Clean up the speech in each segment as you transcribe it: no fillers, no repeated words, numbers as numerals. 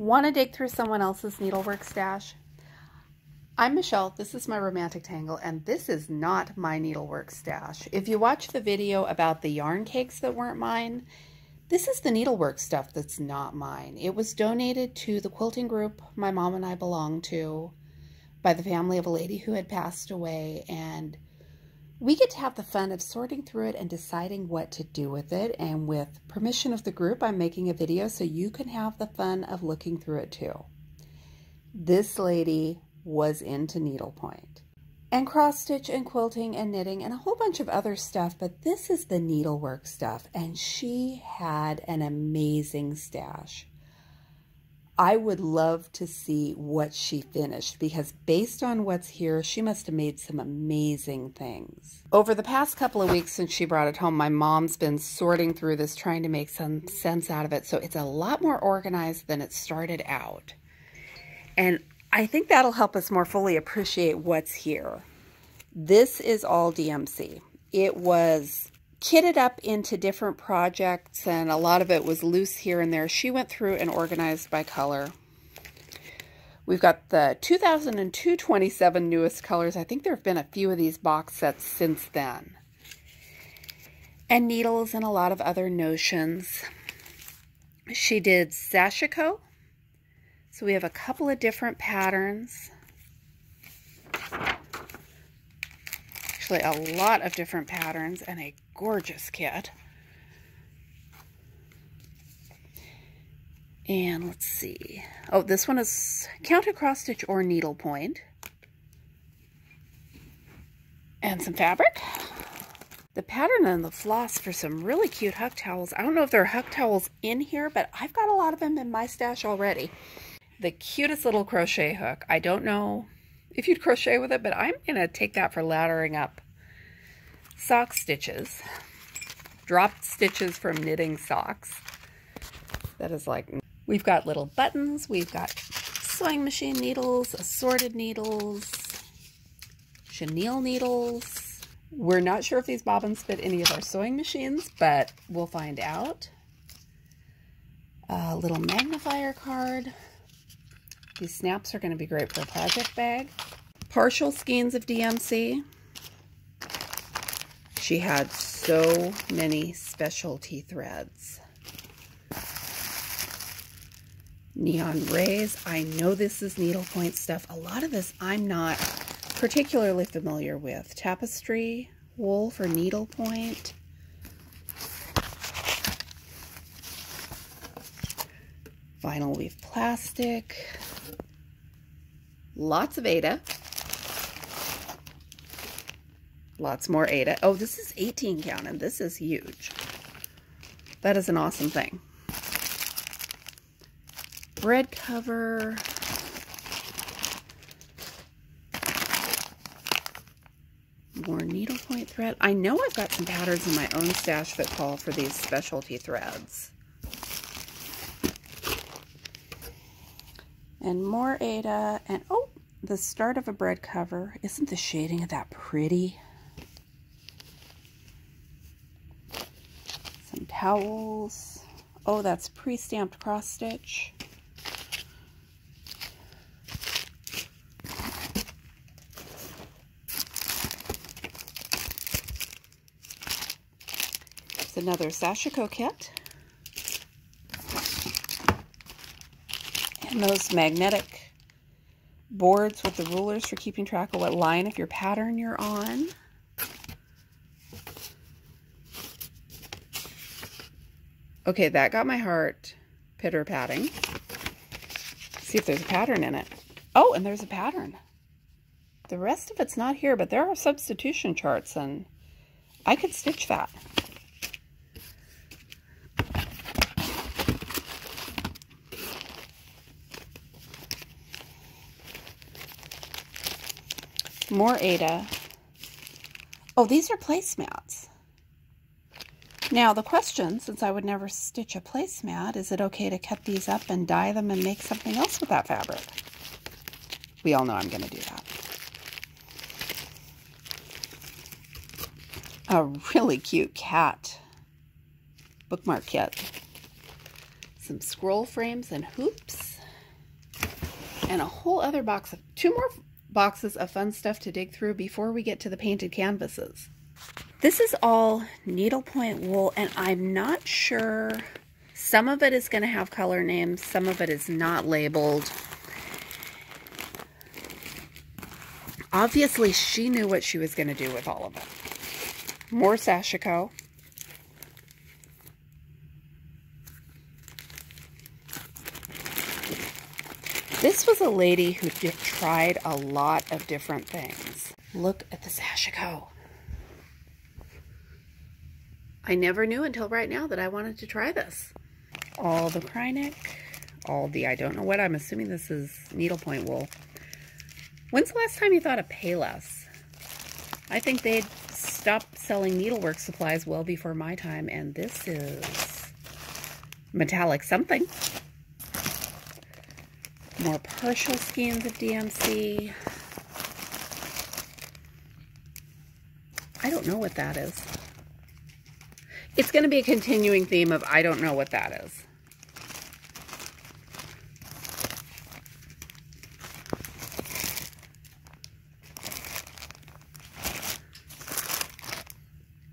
Want to dig through someone else's needlework stash? I'm Michelle, this is my romantic tangle, and this is not my needlework stash. If you watch the video about the yarn cakes that weren't mine, this is the needlework stuff that's not mine. It was donated to the quilting group my mom and I belong to by the family of a lady who had passed away, and we get to have the fun of sorting through it and deciding what to do with it. And with permission of the group, I'm making a video so you can have the fun of looking through it too. This lady was into needlepoint and cross stitch and quilting and knitting and a whole bunch of other stuff, but this is the needlework stuff, and she had an amazing stash. I would love to see what she finished, because based on what's here, she must have made some amazing things. Over the past couple of weeks since she brought it home, my mom's been sorting through this, trying to make some sense out of it. So it's a lot more organized than it started out. And I think that'll help us more fully appreciate what's here. This is all DMC. It was kitted up into different projects, and a lot of it was loose here and there. She went through and organized by color. We've got the 2002 27 newest colors. I think there have been a few of these box sets since then. And needles and a lot of other notions. She did sashiko. So we have a couple of different patterns. Actually, a lot of different patterns and a gorgeous kit. And let's see. Oh, this one is counted cross stitch or needlepoint. And some fabric. The pattern and the floss for some really cute huck towels. I don't know if there are huck towels in here, but I've got a lot of them in my stash already. The cutest little crochet hook. I don't know if you'd crochet with it, but I'm going to take that for laddering up sock stitches. Dropped stitches from knitting socks. That is like, we've got little buttons, we've got sewing machine needles, assorted needles, chenille needles. We're not sure if these bobbins fit any of our sewing machines, but we'll find out. A little magnifier card. These snaps are going to be great for a project bag. Partial skeins of DMC. She had so many specialty threads. Neon rays. I know this is needlepoint stuff. A lot of this I'm not particularly familiar with. Tapestry wool for needlepoint. Vinyl weave plastic. Lots of Aida. Lots more Aida. Oh, this is 18 count, and this is huge. That is an awesome thing. Bread cover. More needlepoint thread. I know I've got some patterns in my own stash that call for these specialty threads. And more Aida, and oh, the start of a bread cover. Isn't the shading of that pretty? Some towels. Oh, that's pre-stamped cross stitch. It's another sashiko kit. And those magnetic boards with the rulers for keeping track of what line of your pattern you're on. Okay, that got my heart pitter-patting. See if there's a pattern in it. Oh, and there's a pattern. The rest of it's not here, but there are substitution charts, and I could stitch that. More Aida. Oh, these are placemats. Now the question, since I would never stitch a placemat, is it okay to cut these up and dye them and make something else with that fabric? We all know I'm going to do that. A really cute cat bookmark kit. Some scroll frames and hoops. And a whole other box of, 2 more boxes of fun stuff to dig through before we get to the painted canvases. This is all needlepoint wool, and I'm not sure. Some of it is going to have color names, some of it is not labeled. Obviously, she knew what she was going to do with all of it. More Sashiko. This was a lady who tried a lot of different things. Look at the Sashiko. I never knew until right now that I wanted to try this. All the Krynic, all the, I don't know what, I'm assuming this is needlepoint wool. When's the last time you thought of Payless? I think they'd stopped selling needlework supplies well before my time, and this is metallic something. More partial skeins of DMC. I don't know what that is. It's going to be a continuing theme of I don't know what that is.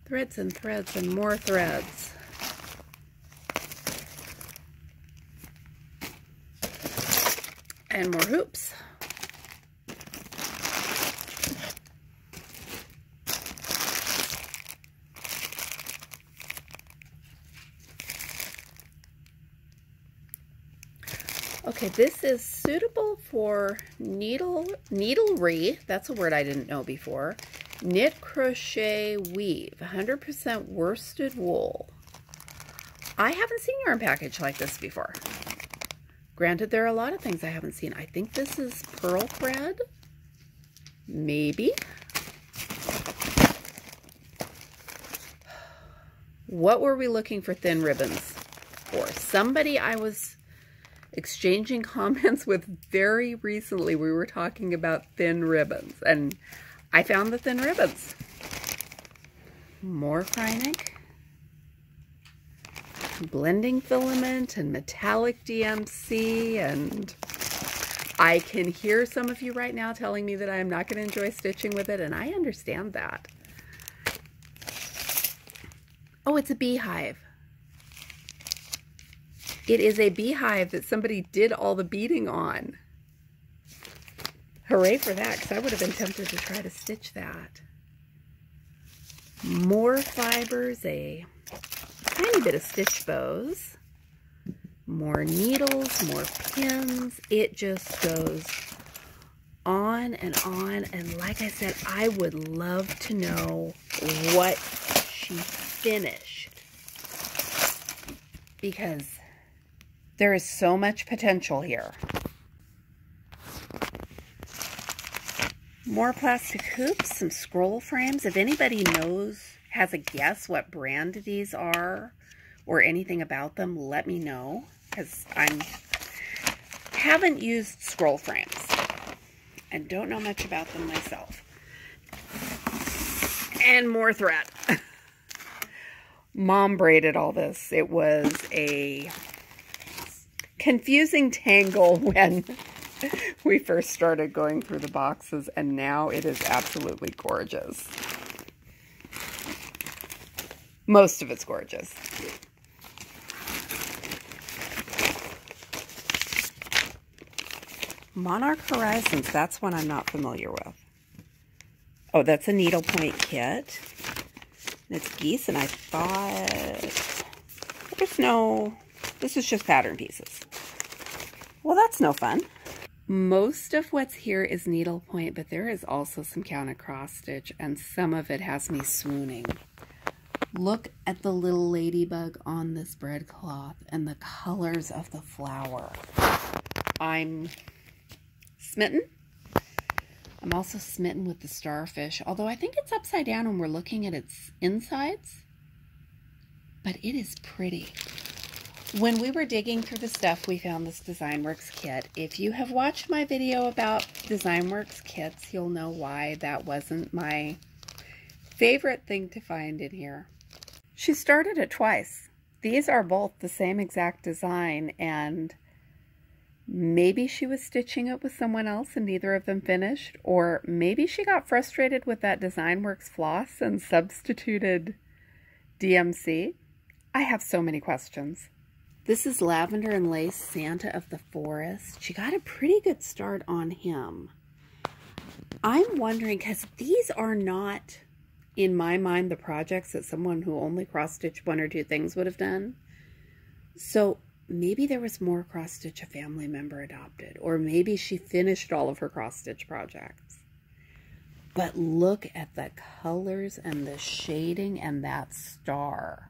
Threads and threads and more threads. And more hoops. Okay, this is suitable for needlery. That's a word I didn't know before. Knit, crochet, weave. 100% worsted wool. I haven't seen yarn package like this before. Granted, there are a lot of things I haven't seen. I think this is pearl thread. Maybe. What were we looking for thin ribbons for? Somebody I was exchanging comments with very recently, we were talking about thin ribbons, and I found the thin ribbons. More Krynic. Blending filament and metallic DMC, and I can hear some of you right now telling me that I am not going to enjoy stitching with it, and I understand that. Oh, it's a beehive. It is a beehive that somebody did all the beading on. Hooray for that, because I would have been tempted to try to stitch that. More fibers, a tiny bit of stitch bows. More needles, more pins. It just goes on, and like I said, I would love to know what she finished, because there is so much potential here. More plastic hoops, some scroll frames. If anybody knows, has a guess what brand these are or anything about them, let me know, because I haven't used scroll frames and don't know much about them myself. And more thread. Mom braided all this. It was a confusing tangle when we first started going through the boxes, and now it is absolutely gorgeous. Most of it's gorgeous. Monarch Horizons, that's one I'm not familiar with. Oh, that's a needlepoint kit. It's geese, and I thought there's no, this is just pattern pieces. Well, that's no fun. Most of what's here is needlepoint, but there is also some counted cross stitch, and some of it has me swooning. Look at the little ladybug on this breadcloth and the colors of the flower. I'm smitten. I'm also smitten with the starfish, although I think it's upside down when we're looking at its insides, but it is pretty. When we were digging through the stuff, we found this DesignWorks kit. If you have watched my video about DesignWorks kits, you'll know why that wasn't my favorite thing to find in here. She started it twice. These are both the same exact design, and Maybe she was stitching it with someone else and neither of them finished, or maybe she got frustrated with that DesignWorks floss and substituted DMC. I have so many questions. This is Lavender and Lace Santa of the Forest. She got a pretty good start on him. I'm wondering, because these are not, in my mind, the projects that someone who only cross-stitched one or two things would have done. So maybe there was more cross-stitch a family member adopted, or maybe she finished all of her cross-stitch projects. But look at the colors and the shading and that star.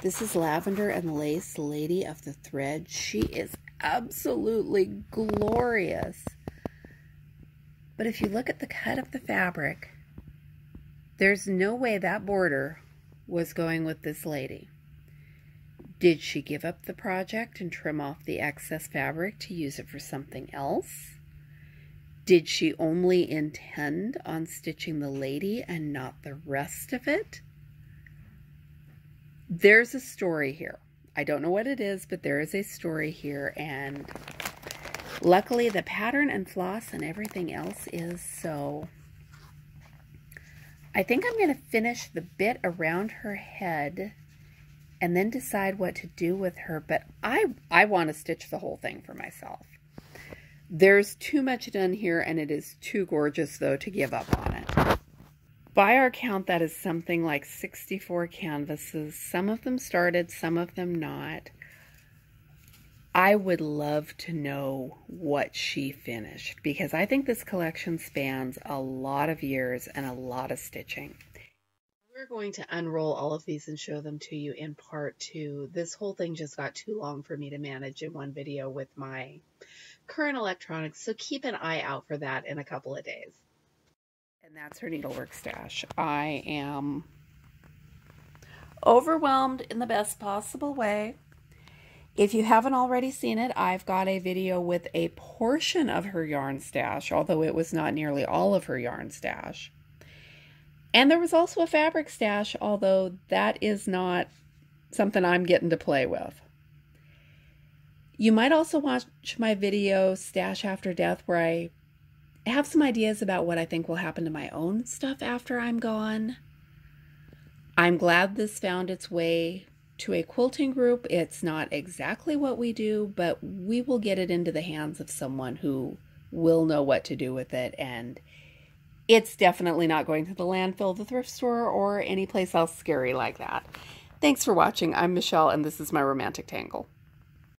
This is Lavender and Lace, Lady of the Thread. She is absolutely glorious. But if you look at the cut of the fabric, there's no way that border was going with this lady. Did she give up the project and trim off the excess fabric to use it for something else? Did she only intend on stitching the lady and not the rest of it? There's a story here. I don't know what it is, but there is a story here, and luckily the pattern and floss and everything else is so. I think I'm going to finish the bit around her head and then decide what to do with her, but I want to stitch the whole thing for myself. There's too much done here, and it is too gorgeous, though, to give up on it. By our count, that is something like 64 canvases. Some of them started, some of them not. I would love to know what she finished, because I think this collection spans a lot of years and a lot of stitching. We're going to unroll all of these and show them to you in part 2. This whole thing just got too long for me to manage in one video with my current electronics, so keep an eye out for that in a couple of days. And that's her needlework stash. I am overwhelmed in the best possible way. If you haven't already seen it, I've got a video with a portion of her yarn stash, although it was not nearly all of her yarn stash. And there was also a fabric stash, although that is not something I'm getting to play with. You might also watch my video, Stash After Death, where I have some ideas about what I think will happen to my own stuff after I'm gone. I'm glad this found its way to a quilting group. It's not exactly what we do, but we will get it into the hands of someone who will know what to do with it, and it's definitely not going to the landfill, the thrift store, or any place else scary like that. Thanks for watching. I'm Michelle, and this is my Romantic Tangle.